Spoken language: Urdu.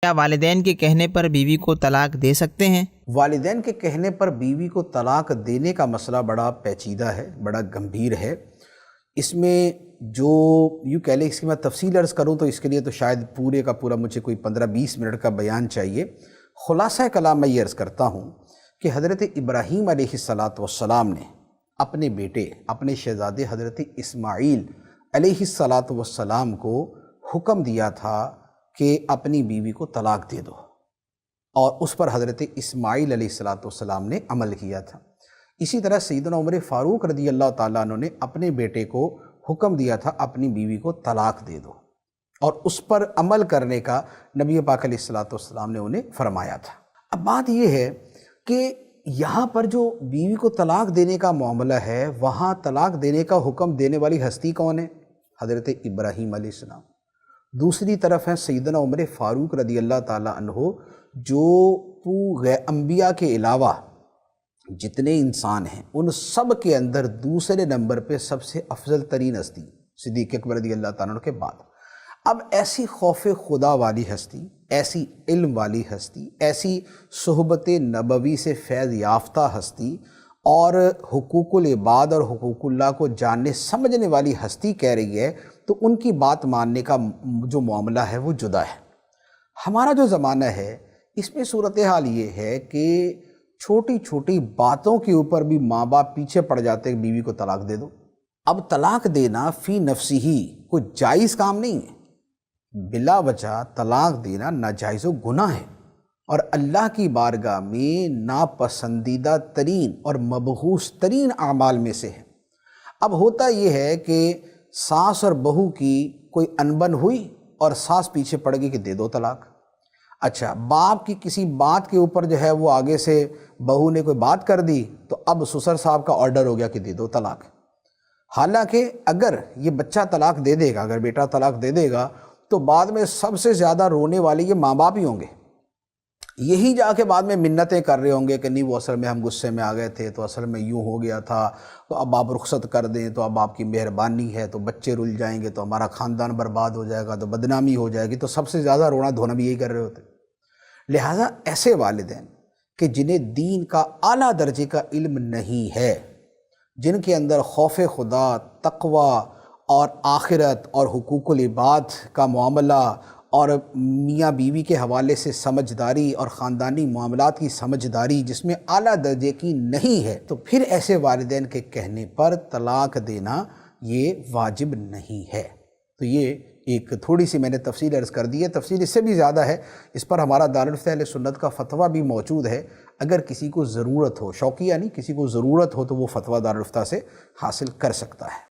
کیا والدین کے کہنے پر بیوی کو طلاق دے سکتے ہیں؟ والدین کے کہنے پر بیوی کو طلاق دینے کا مسئلہ بڑا پیچیدہ ہے، بڑا گمبھیر ہے۔ اس میں جو یوں کہہ لیں، اس کی میں تفصیل عرض کروں تو اس کے لیے تو شاید پورے کا پورا مجھے کوئی 15-20 منٹ کا بیان چاہیے۔ خلاصہ کلام میں یہ عرض کرتا ہوں کہ حضرت ابراہیم علیہ السلام نے اپنے بیٹے، اپنے شہزادے حضرت اسماعیل علیہ السلام کو حکم دیا تھا کہ اپنی بیوی کو طلاق دے دو، اور اس پر حضرت اسماعیل علیہ السلام نے عمل کیا تھا۔ اسی طرح سیدنا عمر فاروق رضی اللہ تعالیٰ عنہ نے اپنے بیٹے کو حکم دیا تھا اپنی بیوی کو طلاق دے دو، اور اس پر عمل کرنے کا نبی پاک علیہ السلام نے انہیں فرمایا تھا۔ اب بات یہ ہے کہ یہاں پر جو بیوی کو طلاق دینے کا معاملہ ہے، وہاں طلاق دینے کا حکم دینے والی ہستی کون ہے؟ حضرت ابراہیم علیہ السلام۔ دوسری طرف ہیں سیدنا عمر فاروق رضی اللہ تعالیٰ عنہ، جو انبیاء کے علاوہ جتنے انسان ہیں ان سب کے اندر دوسرے نمبر پہ سب سے افضل ترین ہستی، صدیق اکبر رضی اللہ تعالیٰ عنہ کے بعد۔ اب ایسی خوف خدا والی ہستی، ایسی علم والی ہستی، ایسی صحبت نبوی سے فیض یافتہ ہستی، اور حقوق العباد اور حقوق اللہ کو جاننے سمجھنے والی ہستی کہہ رہی ہے، تو ان کی بات ماننے کا جو معاملہ ہے وہ جدا ہے۔ ہمارا جو زمانہ ہے اس میں صورتحال یہ ہے کہ چھوٹی چھوٹی باتوں کے اوپر بھی ماں باپ پیچھے پڑ جاتے ہیں کہ بیوی کو طلاق دے دو۔ اب طلاق دینا فی نفسی ہی کوئی جائز کام نہیں ہے، بلا وجہ طلاق دینا ناجائز و گناہ ہے، اور اللہ کی بارگاہ میں ناپسندیدہ ترین اور مبغوث ترین اعمال میں سے ہے۔ اب ہوتا یہ ہے کہ ساس اور بہو کی کوئی انبن ہوئی اور ساس پیچھے پڑ گئی کہ دے دو طلاق۔ اچھا، باپ کی کسی بات کے اوپر جو ہے وہ آگے سے بہو نے کوئی بات کر دی تو اب سسر صاحب کا آرڈر ہو گیا کہ دے دو طلاق۔ حالانکہ اگر یہ بچہ طلاق دے دے گا، اگر بیٹا طلاق دے دے گا، تو بعد میں سب سے زیادہ رونے والے یہ ماں باپ ہی ہوں گے۔ یہی جا کے بعد میں منتیں کر رہے ہوں گے کہ نہیں، وہ اصل میں ہم غصے میں آ گئے تھے، تو اصل میں یوں ہو گیا تھا، تو اب آپ رخصت کر دیں، تو اب آپ کی مہربانی ہے، تو بچے رل جائیں گے، تو ہمارا خاندان برباد ہو جائے گا، تو بدنامی ہو جائے گی۔ تو سب سے زیادہ رونا دھونا بھی یہی کر رہے ہوتے۔ لہٰذا ایسے والدین کہ جنہیں دین کا اعلیٰ درجے کا علم نہیں ہے، جن کے اندر خوف خدا، تقوی اور آخرت اور حقوق العباد کا معاملہ اور میاں بیوی کے حوالے سے سمجھداری اور خاندانی معاملات کی سمجھداری جس میں اعلیٰ درجے کی نہیں ہے، تو پھر ایسے والدین کے کہنے پر طلاق دینا یہ واجب نہیں ہے۔ تو یہ ایک تھوڑی سی میں نے تفصیل عرض کر دی ہے، تفصیل اس سے بھی زیادہ ہے، اس پر ہمارا دارالفتہ اہل سنت کا فتویٰ بھی موجود ہے۔ اگر کسی کو ضرورت ہو، شوقیہ نہیں، کسی کو ضرورت ہو تو وہ فتویٰ دارالفتہ سے حاصل کر سکتا ہے۔